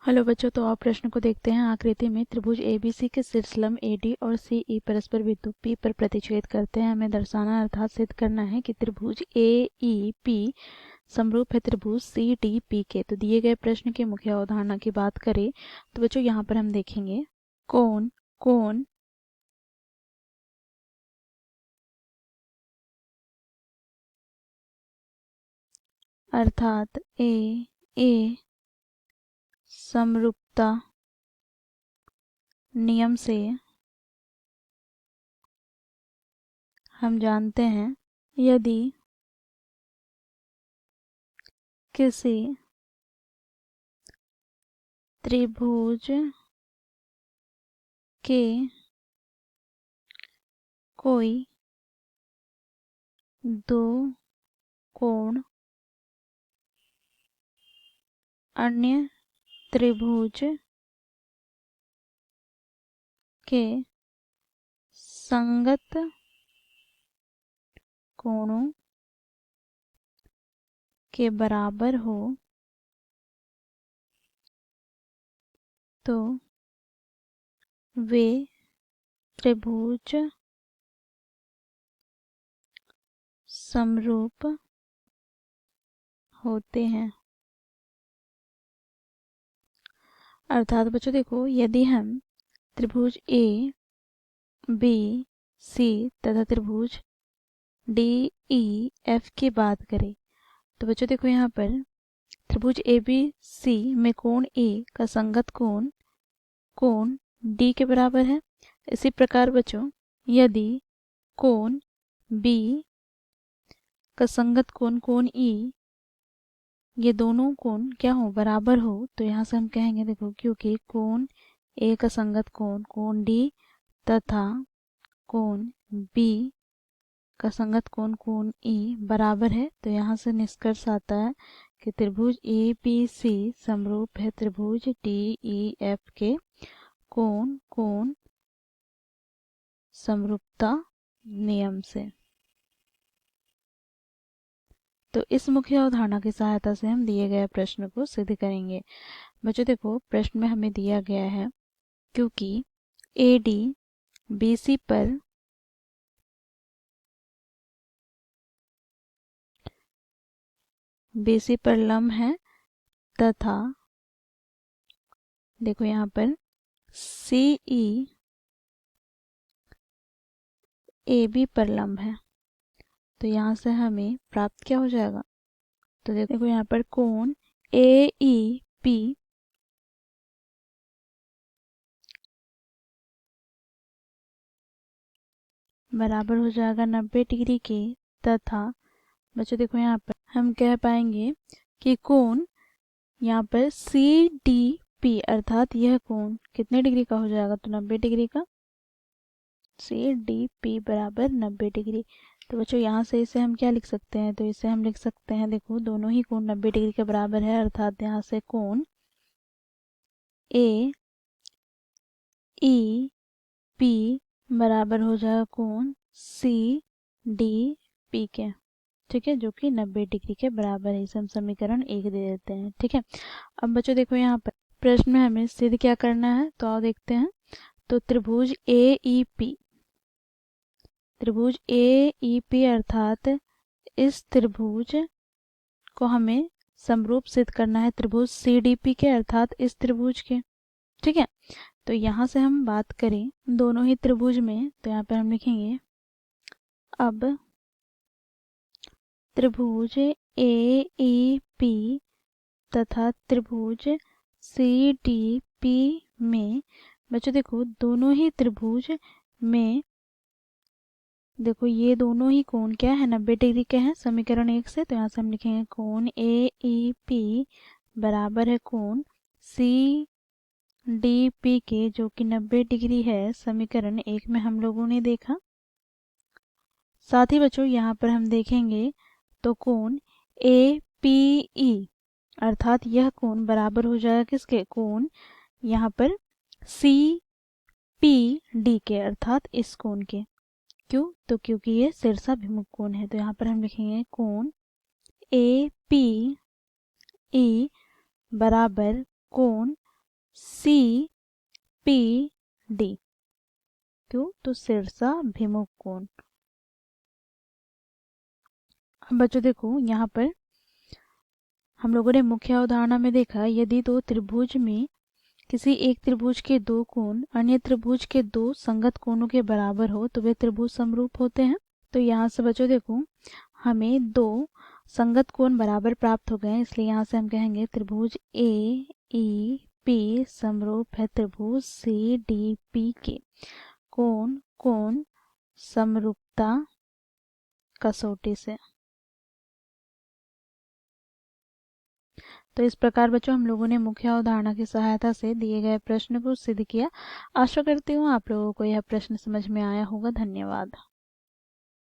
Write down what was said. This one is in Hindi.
हेलो बच्चों, तो आप प्रश्न को देखते हैं। आकृति में त्रिभुज एबीसी के शीर्षलंब एडी और सीई परस्पर बिंदु पी पर प्रतिच्छेद करते हैं। हमें दर्शाना अर्थात सिद्ध करना है कि त्रिभुज एईपी समरूप है त्रिभुज सीडीपी के। तो दिए गए प्रश्न की मुख्य अवधारणा की बात करें तो बच्चों यहाँ पर हम देखेंगे कोण कोण अर्थात ए समरूपता नियम से हम जानते हैं यदि किसी त्रिभुज के कोई दो कोण अन्य त्रिभुज के संगत कोणों के बराबर हो तो वे त्रिभुज समरूप होते हैं। अर्थात बच्चों देखो, यदि हम त्रिभुज ए बी सी तथा त्रिभुज डी ई एफ की बात करें तो बच्चों देखो, यहाँ पर त्रिभुज ए बी सी में कोण ए का संगत कोण कोण डी के बराबर है। इसी प्रकार बच्चों, यदि कोण बी का संगत कोण कोण ई, ये दोनों कोण क्या हो, बराबर हो, तो यहाँ से हम कहेंगे देखो, क्योंकि कोण ए का संगत कोण कोण डी तथा कोण बी का संगत कोण कोण ई बराबर है, तो यहाँ से निष्कर्ष आता है कि त्रिभुज ए बी सी समरूप है त्रिभुज डी ई एफ के कोण कोण समरूपता नियम से। तो इस मुख्य अवधारणा की सहायता से हम दिए गए प्रश्न को सिद्ध करेंगे। बच्चों देखो, प्रश्न में हमें दिया गया है क्योंकि एडी बीसी पर लंब है तथा देखो यहाँ पर सीई ए बी पर लंब है, तो यहाँ से हमें प्राप्त क्या हो जाएगा, तो देखो यहाँ पर कोण ए ई पी बराबर हो जाएगा 90 डिग्री के, तथा बच्चों देखो यहाँ पर हम कह पाएंगे कि कोण यहाँ पर सी डी पी अर्थात यह कोण कितने डिग्री का हो जाएगा, तो 90 डिग्री का। सी डी पी बराबर 90 डिग्री। तो बच्चों यहाँ से इसे हम क्या लिख सकते हैं, तो इसे हम लिख सकते हैं, देखो दोनों ही कोण 90 डिग्री के बराबर है, अर्थात यहाँ से कोण ए ई पी बराबर हो जाएगा कोण सी डी पी के, ठीक है, जो कि 90 डिग्री के बराबर है। इसे हम समीकरण 1 दे देते हैं, ठीक है। अब बच्चों देखो, यहाँ पर प्रश्न में हमें सिद्ध क्या करना है, तो आओ देखते हैं। तो त्रिभुज ए ई पी अर्थात इस त्रिभुज को हमें समरूप सिद्ध करना है त्रिभुज सी डी पी के, अर्थात इस त्रिभुज के, ठीक है। तो यहाँ से हम बात करें दोनों ही त्रिभुज में, तो यहाँ पर हम लिखेंगे अब त्रिभुज ए ई पी तथा त्रिभुज सी डी पी में बच्चों देखो, दोनों ही त्रिभुज में देखो ये दोनों ही कोण क्या है, 90 डिग्री के हैं समीकरण 1 से। तो यहाँ से हम लिखेंगे कोण ए ई पी बराबर है कोण सी डी पी के, जो कि 90 डिग्री है, समीकरण 1 में हम लोगों ने देखा। साथ ही बच्चों यहाँ पर हम देखेंगे तो कोण ए पी ई अर्थात यह कोण बराबर हो जाएगा किसके, कोण यहाँ पर सी पी डी के, अर्थात इस कोण के। क्यों, तो क्योंकि ये शीर्षाभिमुख कोण है। तो यहाँ पर हम लिखेंगे कोण ए पी ई बराबर कोण सी पी डी। क्यों? तो शीर्षाभिमुख कोण। अब बच्चों देखो यहाँ पर हम लोगों ने मुख्य अवधारणा में देखा, यदि दो त्रिभुज में किसी एक त्रिभुज के दो कोण अन्य त्रिभुज के दो संगत कोणों के बराबर हो तो वे त्रिभुज समरूप होते हैं। तो यहाँ से बच्चों देखो हमें दो संगत कोण बराबर प्राप्त हो गए, इसलिए यहाँ से हम कहेंगे त्रिभुज ए ई पी समरूप है त्रिभुज सी डी पी के। कोण समरूपता कसौटी से। तो इस प्रकार बच्चों हम लोगों ने मुख्य अवधारणा की सहायता से दिए गए प्रश्न को सिद्ध किया। आशा करती हूँ आप लोगों को यह प्रश्न समझ में आया होगा। धन्यवाद।